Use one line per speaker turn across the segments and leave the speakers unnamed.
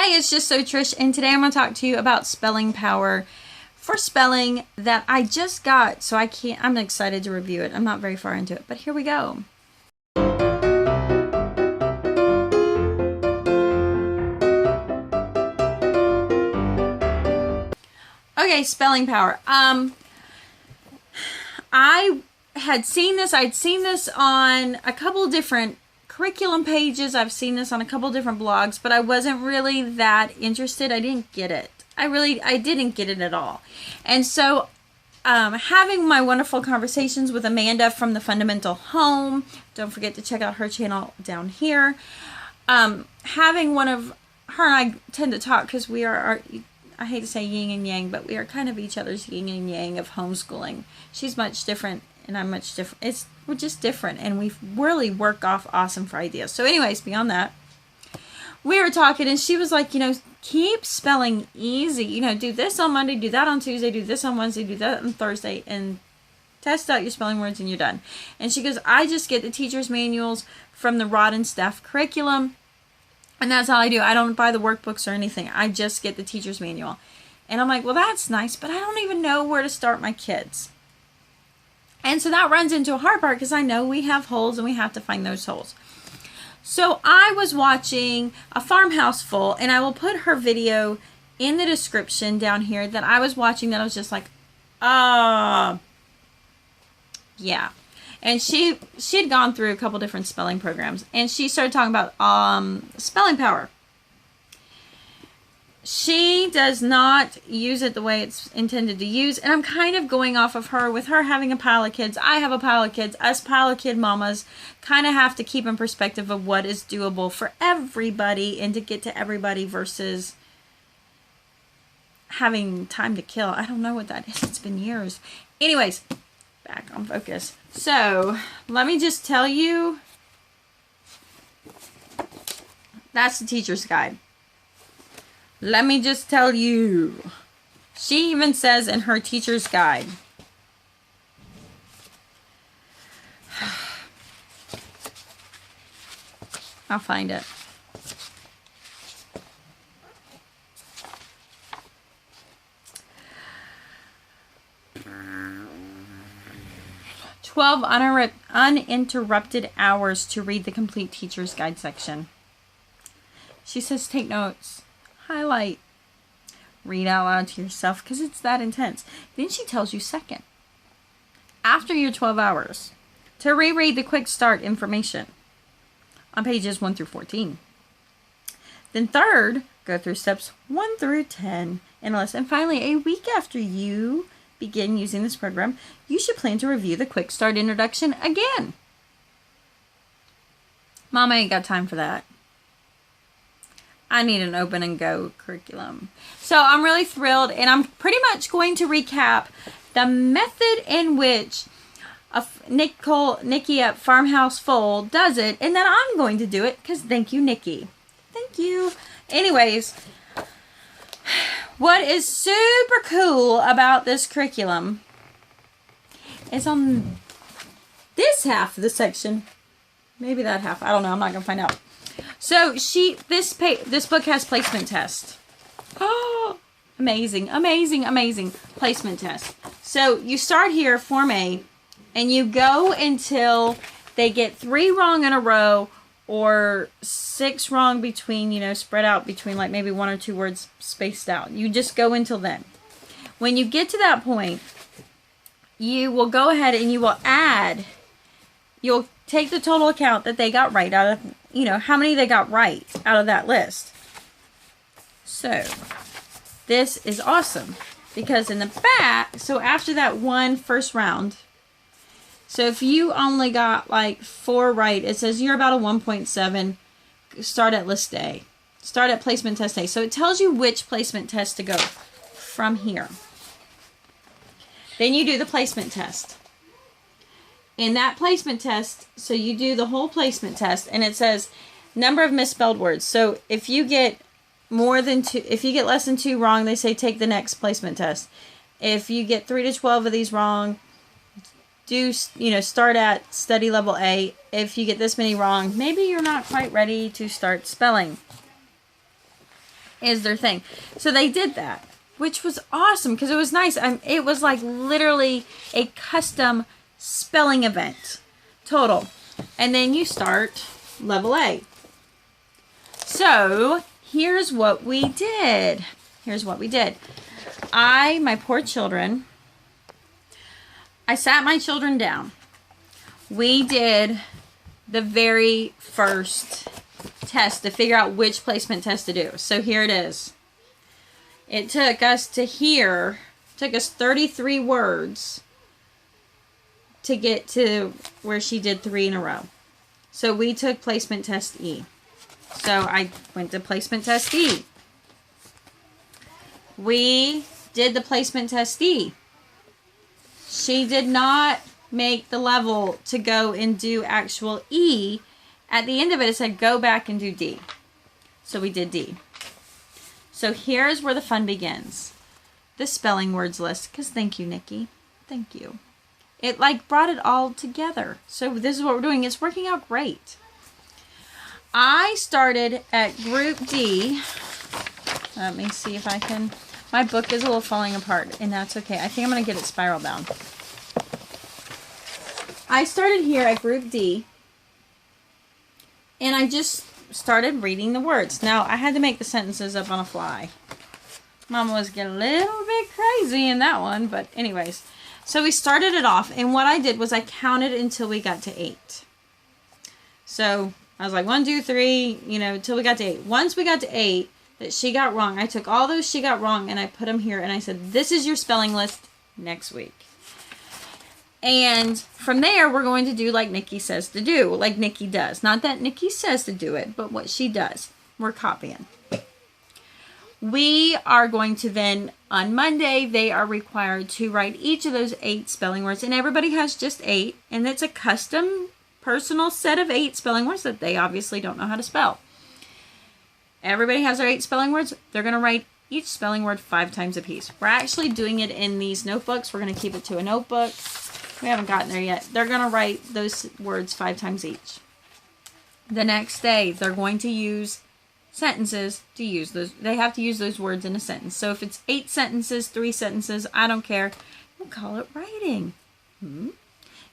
Hey, it's just so Trish, and today I'm going to talk to you about spelling power for spelling that I just got, so I'm excited to review it. I'm not very far into it, but here we go. Okay, spelling power. I had seen this. I'd seen this on a couple different curriculum pages. I've seen this on a couple different blogs, but I wasn't really that interested. I didn't get it. I didn't get it at all. And so having my wonderful conversations with Amanda from the Fundamental Home, don't forget to check out her channel down here. Having one of her and I tend to talk because we are, I hate to say yin and yang, but we are kind of each other's yin and yang of homeschooling. She's much different and I'm much different. We're just different, and we really work off awesome for ideas. So anyways, beyond that, we were talking, and she was like, keep spelling easy. Do this on Monday, do that on Tuesday, do this on Wednesday, do that on Thursday, and test out your spelling words, and you're done. And she goes, I just get the teacher's manuals from the Rod and Staff curriculum, and that's all I do. I don't buy the workbooks or anything. I just get the teacher's manual. And I'm like, well, that's nice, but I don't even know where to start my kids. And so that runs into a hard part because I know we have holes and we have to find those holes. So I was watching A Farmhouse Full, and I will put her video in the description down here that I was watching that I was just like, yeah. And she had gone through a couple different spelling programs, and she started talking about spelling power. She does not use it the way it's intended to use, and I'm kind of going off of her. With her having a pile of kids, I have a pile of kids. Us pile of kid mamas kind of have to keep in perspective of what is doable for everybody and to get to everybody versus having time to kill. I don't know what that is. It's been years. Anyways, back on focus. So, let me just tell you, that's the teacher's guide. Let me just tell you, she even says in her teacher's guide, I'll find it. "12 uninterrupted hours to read the complete teacher's guide section." She says take notes. Highlight, read out loud to yourself because it's that intense. Then she tells you second, after your 12 hours, to reread the quick start information on pages 1 through 14. Then third, go through steps 1 through 10 in a list. And finally, a week after you begin using this program, you should plan to review the quick start introduction again. Mama ain't got time for that. I need an open and go curriculum. So I'm really thrilled, and I'm pretty much going to recap the method in which Nikki at Farmhouse Full does it, and then I'm going to do it because thank you, Nikki. Thank you. Anyways, what is super cool about this curriculum is on this half of the section, maybe that half, I don't know, I'm not going to find out. So this book has placement tests. Oh, amazing, amazing, amazing placement test. So you start here, Form A, and you go until they get 3 wrong in a row or 6 wrong between, spread out between like maybe 1 or 2 words spaced out. You just go until then. When you get to that point, you will go ahead and you will add, you'll take the total account that they got right out of, how many they got right out of that list. So, this is awesome because in the back, so after that first round, so if you only got like 4 right, it says you're about a 1.7, start at list A, start at placement test A. So it tells you which placement test to go from here. Then you do the placement test. In that placement test, so you do the whole placement test, and it says number of misspelled words. So if you get less than 2 wrong, they say take the next placement test. If you get 3 to 12 of these wrong, start at study level A. If you get this many wrong, maybe you're not quite ready to start spelling. is their thing. So they did that, which was awesome because it was nice. It was like literally a custom spelling event total. And then you start level A. So here's what we did. My poor children, I sat my children down. We did the very first test to figure out which placement test to do. So here it is. It took us 33 words to get to where she did 3 in a row. So we took placement test E. So I went to placement test E. We did the placement test E. She did not make the level to go and do actual E. At the end of it, it said go back and do D. So we did D. So here's where the fun begins. The spelling words list. Because thank you, Nikki. Thank you. It like brought it all together. So this is what we're doing. It's working out great. I started at group D. Let me see if I can. My book is a little falling apart, and that's okay. I think I'm going to get it spiral bound. I started here at group D, and I just started reading the words. Now, I had to make the sentences up on a fly. Mama was getting a little bit crazy in that one, but anyways. So we started it off, and what I did was I counted until we got to 8. So I was like 1, 2, 3, until we got to 8. Once we got to 8 that she got wrong, I took all those she got wrong and I put them here, and I said, this is your spelling list next week. And from there, we're going to do like Nikki says to do, like Nikki does. Not that Nikki says to do it, but what she does. We're copying. We are going to then, on Monday, they are required to write each of those 8 spelling words. And everybody has just 8. And it's a custom, personal set of 8 spelling words that they obviously don't know how to spell. Everybody has their 8 spelling words. They're going to write each spelling word 5 times a piece. We're actually doing it in these notebooks. We're going to keep it to a notebook. We haven't gotten there yet. They're going to write those words 5 times each. The next day, they're going to use sentences to use those. They have to use those words in a sentence. So if it's 8 sentences, 3 sentences, I don't care. We'll call it writing.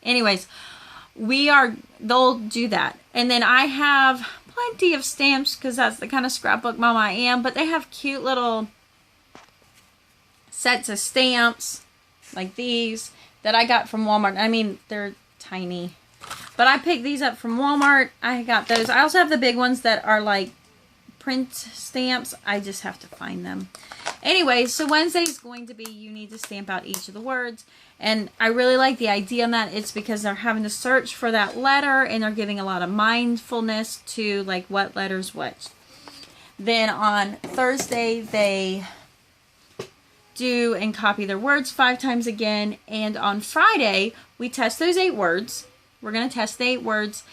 Anyways, they'll do that. And then I have plenty of stamps because that's the kind of scrapbook mama I am. But they have cute little sets of stamps like these that I got from Walmart. I mean, they're tiny. But I picked these up from Walmart. I got those. I also have the big ones that are like print stamps. I just have to find them. Anyway, so Wednesday is going to be you need to stamp out each of the words. And I really like the idea on that. It's because they're having to search for that letter and they're giving a lot of mindfulness to like what letters which. Then on Thursday, they do and copy their words 5 times again. And on Friday, we test those 8 words. We're going to test the 8 words.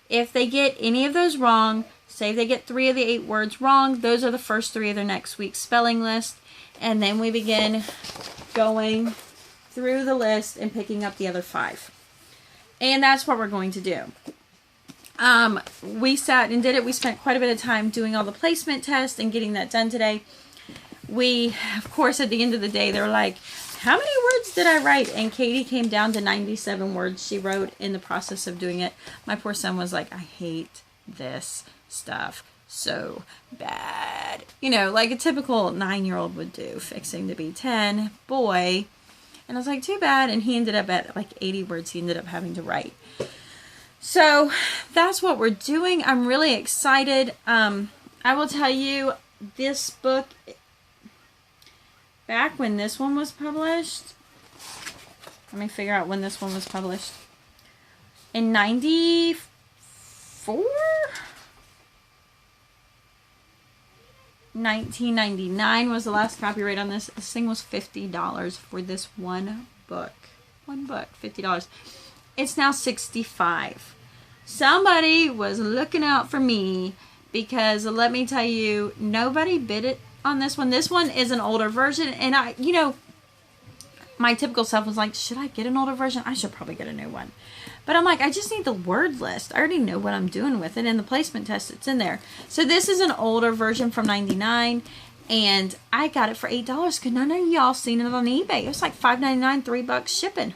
If they get any of those wrong, say they get 3 of the 8 words wrong, those are the first 3 of their next week's spelling list. And then we begin going through the list and picking up the other 5. And that's what we're going to do. We sat and did it. We spent quite a bit of time doing all the placement tests and getting that done today. We, of course, at the end of the day, they're like, how many words did I write? And Katie came down to 97 words she wrote in the process of doing it. My poor son was like, I hate this stuff so bad. Like a typical 9-year-old would do, fixing to be 10, boy. And I was like, too bad. And he ended up at like 80 words he ended up having to write. So that's what we're doing. I'm really excited. I will tell you, this book, back when this one was published, let me figure out when this one was published. In 94? 1999 was the last copyright on this. This thing was $50 for this one book. One book, $50. It's now $65. Somebody was looking out for me because let me tell you, nobody bid it on this one. This one is an older version, and my typical self was like, should I get an older version? I should probably get a new one. But I'm like, I just need the word list. I already know what I'm doing with it. And the placement test, it's in there. So this is an older version from 99. And I got it for $8 because none of y'all seen it on eBay. It was like $5.99, $3 shipping.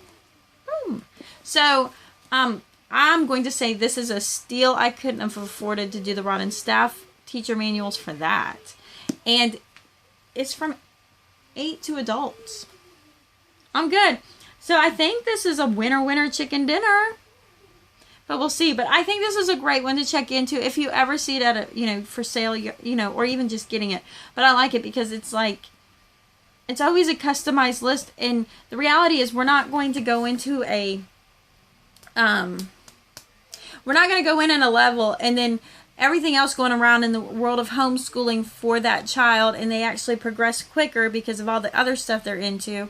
Boom. So I'm going to say this is a steal. I couldn't have afforded to do the rod and staff teacher manuals for that. And it's from 8 to adults. I'm good. So I think this is a winner chicken dinner. But we'll see. But I think this is a great one to check into if you ever see it at a, for sale, or even just getting it. But I like it because it's like, it's always a customized list. And the reality is we're not going to go into a, we're not going to go in a level and then everything else going around in the world of homeschooling for that child, and they actually progress quicker because of all the other stuff they're into,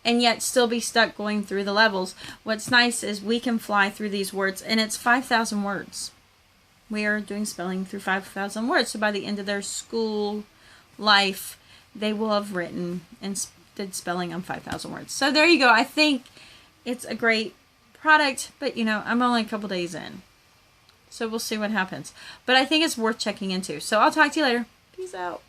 and yet still be stuck going through the levels. What's nice is we can fly through these words, and it's 5,000 words. We are doing spelling through 5,000 words, so by the end of their school life, they will have written and did spelling on 5,000 words. So there you go. I think it's a great product, but I'm only a couple days in. So we'll see what happens. But I think it's worth checking into. So I'll talk to you later. Peace out.